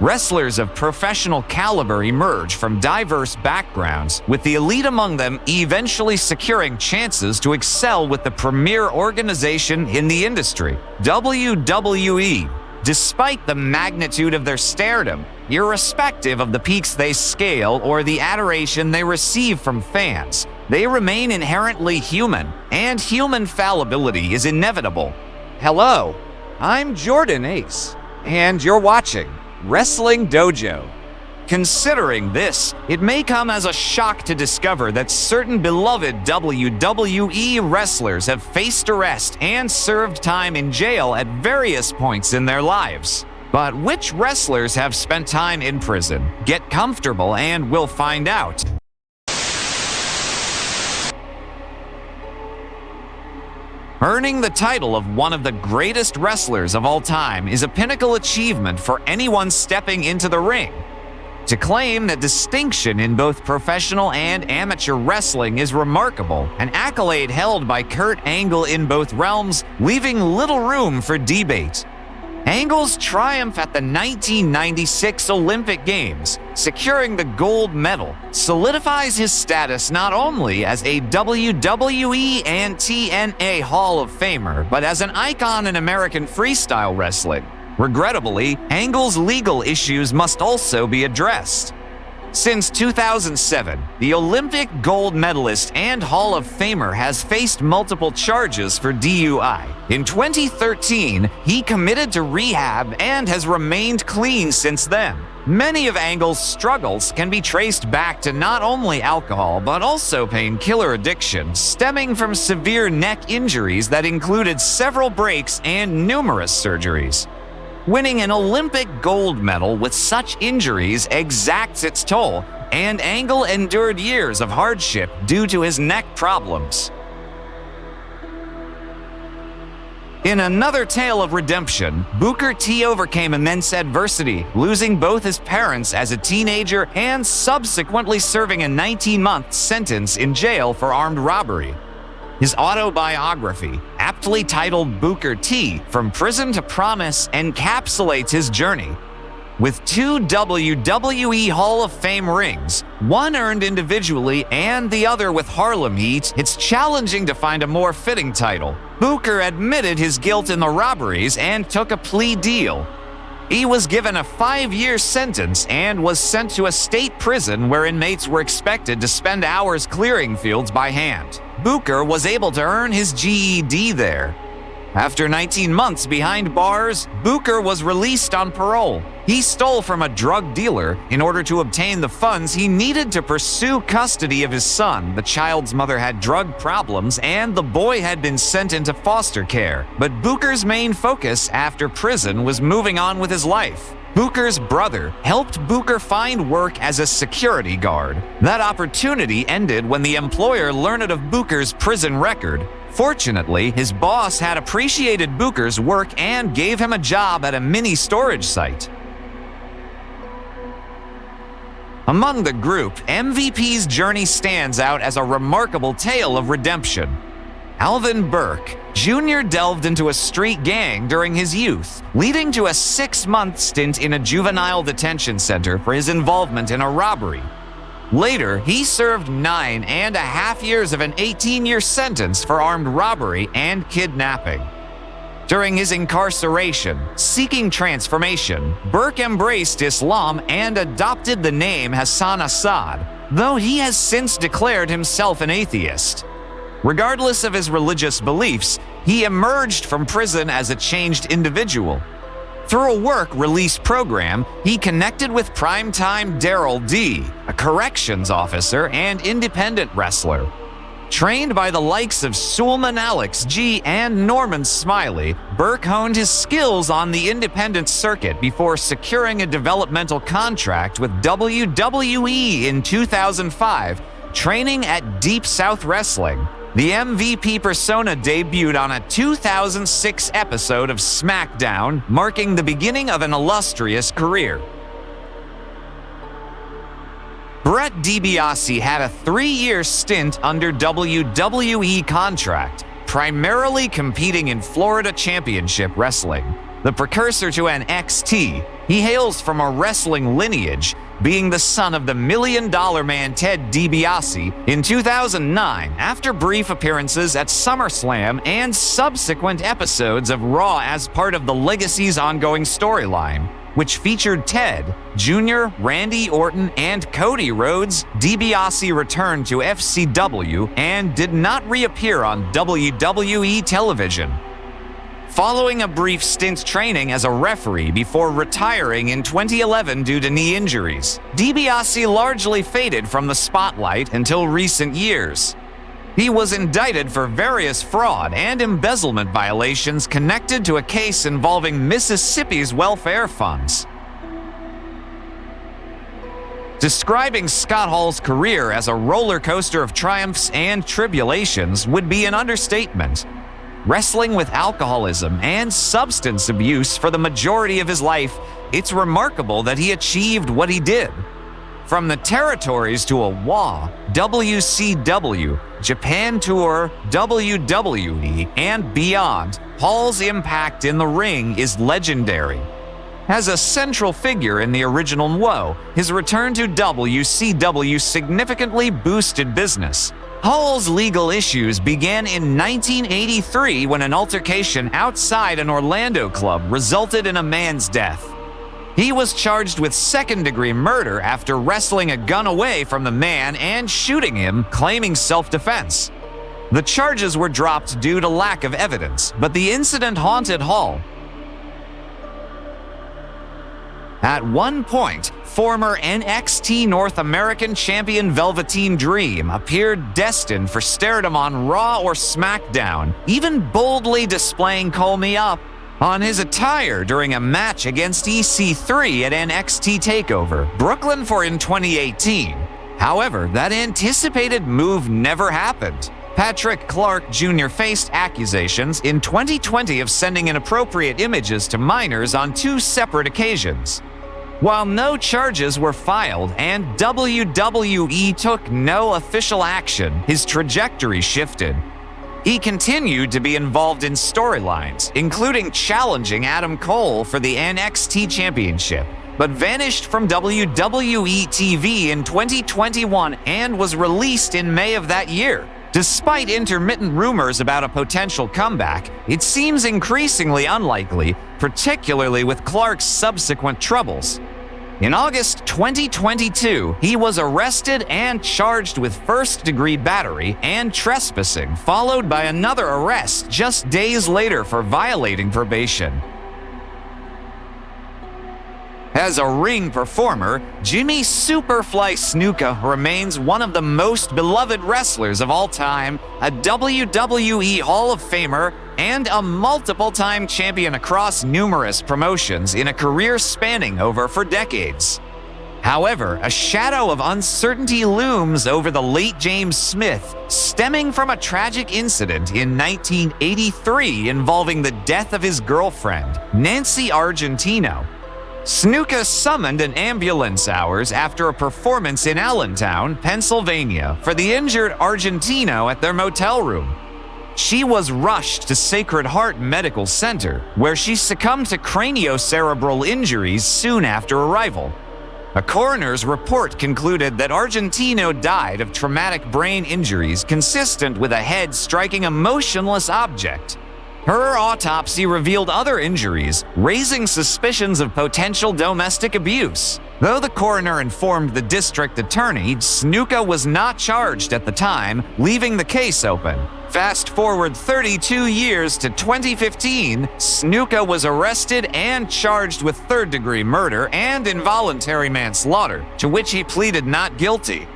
Wrestlers of professional caliber emerge from diverse backgrounds, with the elite among them eventually securing chances to excel with the premier organization in the industry, WWE. Despite the magnitude of their stardom, irrespective of the peaks they scale or the adoration they receive from fans, they remain inherently human, and human fallibility is inevitable. Hello, I'm Jordan Ace, and you're watching Wrestling Dojo. Considering this, it may come as a shock to discover that certain beloved WWE wrestlers have faced arrest and served time in jail at various points in their lives. But which wrestlers have spent time in prison? Get comfortable and we'll find out. Earning the title of one of the greatest wrestlers of all time is a pinnacle achievement for anyone stepping into the ring. To claim that distinction in both professional and amateur wrestling is remarkable, an accolade held by Kurt Angle in both realms, leaving little room for debate. Angle's triumph at the 1996 Olympic Games, securing the gold medal, solidifies his status not only as a WWE and TNA Hall of Famer, but as an icon in American freestyle wrestling. Regrettably, Angle's legal issues must also be addressed. Since 2007, the Olympic gold medalist and Hall of Famer has faced multiple charges for DUI. In 2013, he committed to rehab and has remained clean since then. Many of Angle's struggles can be traced back to not only alcohol but also painkiller addiction, stemming from severe neck injuries that included several breaks and numerous surgeries. Winning an Olympic gold medal with such injuries exacts its toll, and Angle endured years of hardship due to his neck problems. In another tale of redemption, Booker T overcame immense adversity, losing both his parents as a teenager and subsequently serving a 19-month sentence in jail for armed robbery. His autobiography, aptly titled Booker T, From Prison to Promise, encapsulates his journey. With 2 WWE Hall of Fame rings, one earned individually and the other with Harlem Heat, it's challenging to find a more fitting title. Booker admitted his guilt in the robberies and took a plea deal. He was given a 5-year sentence and was sent to a state prison where inmates were expected to spend hours clearing fields by hand. Booker was able to earn his GED there. After 19 months behind bars, Booker was released on parole. He stole from a drug dealer in order to obtain the funds he needed to pursue custody of his son. The child's mother had drug problems and the boy had been sent into foster care. But Booker's main focus after prison was moving on with his life. Booker's brother helped Booker find work as a security guard. That opportunity ended when the employer learned of Booker's prison record. Fortunately, his boss had appreciated Booker's work and gave him a job at a mini storage site. Among the group, MVP's journey stands out as a remarkable tale of redemption. Alvin Burke Jr. delved into a street gang during his youth, leading to a 6-month stint in a juvenile detention center for his involvement in a robbery. Later, he served 9.5 years of an 18-year sentence for armed robbery and kidnapping. During his incarceration, seeking transformation, Burke embraced Islam and adopted the name Hassan Assad, though he has since declared himself an atheist. Regardless of his religious beliefs, he emerged from prison as a changed individual. Through a work release program, he connected with primetime Daryl D., a corrections officer and independent wrestler. Trained by the likes of Sulman Alex G. and Norman Smiley, Burke honed his skills on the independent circuit before securing a developmental contract with WWE in 2005, training at Deep South Wrestling. The MVP persona debuted on a 2006 episode of SmackDown, marking the beginning of an illustrious career. Brett DiBiase had a 3-year stint under WWE contract, primarily competing in Florida Championship Wrestling, the precursor to NXT. He hails from a wrestling lineage, being the son of the $1 Million Man Ted DiBiase in 2009 after brief appearances at SummerSlam and subsequent episodes of Raw as part of the Legacy's ongoing storyline, which featured Ted, Jr., Randy Orton, and Cody Rhodes. DiBiase returned to FCW and did not reappear on WWE television. Following a brief stint training as a referee before retiring in 2011 due to knee injuries, DiBiase largely faded from the spotlight until recent years. He was indicted for various fraud and embezzlement violations connected to a case involving Mississippi's welfare funds. Describing Scott Hall's career as a roller coaster of triumphs and tribulations would be an understatement. Wrestling with alcoholism and substance abuse for the majority of his life, it's remarkable that he achieved what he did. From the territories to a WA, WCW, Japan Tour, WWE, and beyond, Hall's impact in the ring is legendary. As a central figure in the original NWO, his return to WCW significantly boosted business. Hall's legal issues began in 1983 when an altercation outside an Orlando club resulted in a man's death. He was charged with second-degree murder after wrestling a gun away from the man and shooting him, claiming self-defense. The charges were dropped due to lack of evidence, but the incident haunted Hall. At one point, former NXT North American champion Velveteen Dream appeared destined for stardom on Raw or SmackDown, even boldly displaying "Call Me Up" on his attire during a match against EC3 at NXT TakeOver Brooklyn in 2018. However, that anticipated move never happened. Patrick Clark Jr. faced accusations in 2020 of sending inappropriate images to minors on 2 separate occasions. While no charges were filed and WWE took no official action, his trajectory shifted. He continued to be involved in storylines, including challenging Adam Cole for the NXT Championship, but vanished from WWE TV in 2021 and was released in May of that year. Despite intermittent rumors about a potential comeback, it seems increasingly unlikely, particularly with Clark's subsequent troubles. In August 2022, he was arrested and charged with first-degree battery and trespassing, followed by another arrest just days later for violating probation. As a ring performer, Jimmy Superfly Snuka remains one of the most beloved wrestlers of all time, a WWE Hall of Famer, and a multiple-time champion across numerous promotions in a career spanning over 4 decades. However, a shadow of uncertainty looms over the late James Smith, stemming from a tragic incident in 1983 involving the death of his girlfriend, Nancy Argentino. Snuka summoned an ambulance hours after a performance in Allentown, Pennsylvania, for the injured Argentino at their motel room. She was rushed to Sacred Heart Medical Center, where she succumbed to craniocerebral injuries soon after arrival. A coroner's report concluded that Argentino died of traumatic brain injuries consistent with a head striking a motionless object. Her autopsy revealed other injuries, raising suspicions of potential domestic abuse. Though the coroner informed the district attorney, Snuka was not charged at the time, leaving the case open. Fast forward 32 years to 2015, Snuka was arrested and charged with third-degree murder and involuntary manslaughter, to which he pleaded not guilty.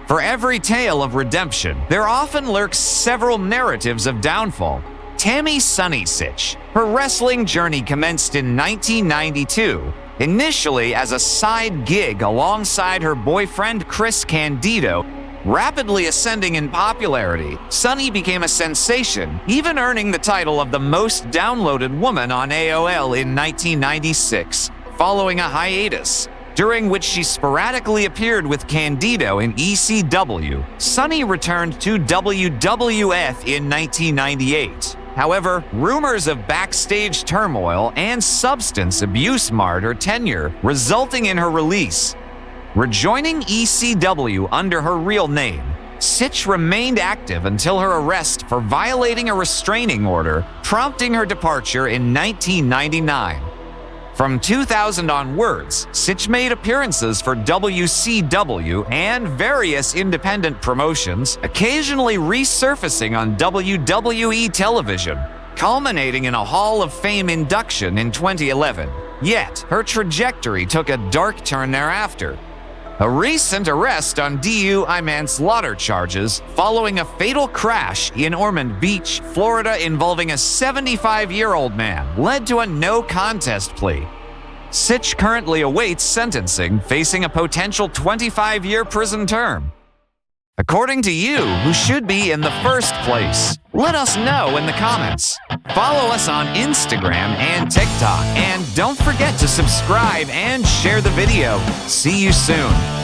For every tale of redemption, there often lurks several narratives of downfall. Tammy Sunnysich. Her wrestling journey commenced in 1992, initially as a side gig alongside her boyfriend Chris Candido. Rapidly ascending in popularity, Sunny became a sensation, even earning the title of the most downloaded woman on AOL in 1996, following a hiatus, during which she sporadically appeared with Candido in ECW. Sunny returned to WWF in 1998. However, rumors of backstage turmoil and substance abuse marred her tenure, resulting in her release. Rejoining ECW under her real name, Sitch remained active until her arrest for violating a restraining order, prompting her departure in 1999. From 2000 onwards, Sitch made appearances for WCW and various independent promotions, occasionally resurfacing on WWE television, culminating in a Hall of Fame induction in 2011. Yet, her trajectory took a dark turn thereafter. A recent arrest on DUI manslaughter charges following a fatal crash in Ormond Beach, Florida involving a 75-year-old man led to a no-contest plea. Sitch currently awaits sentencing, facing a potential 25-year prison term. According to you, who should be in the first place? Let us know in the comments. Follow us on Instagram and TikTok, and don't forget to subscribe and share the video. See you soon.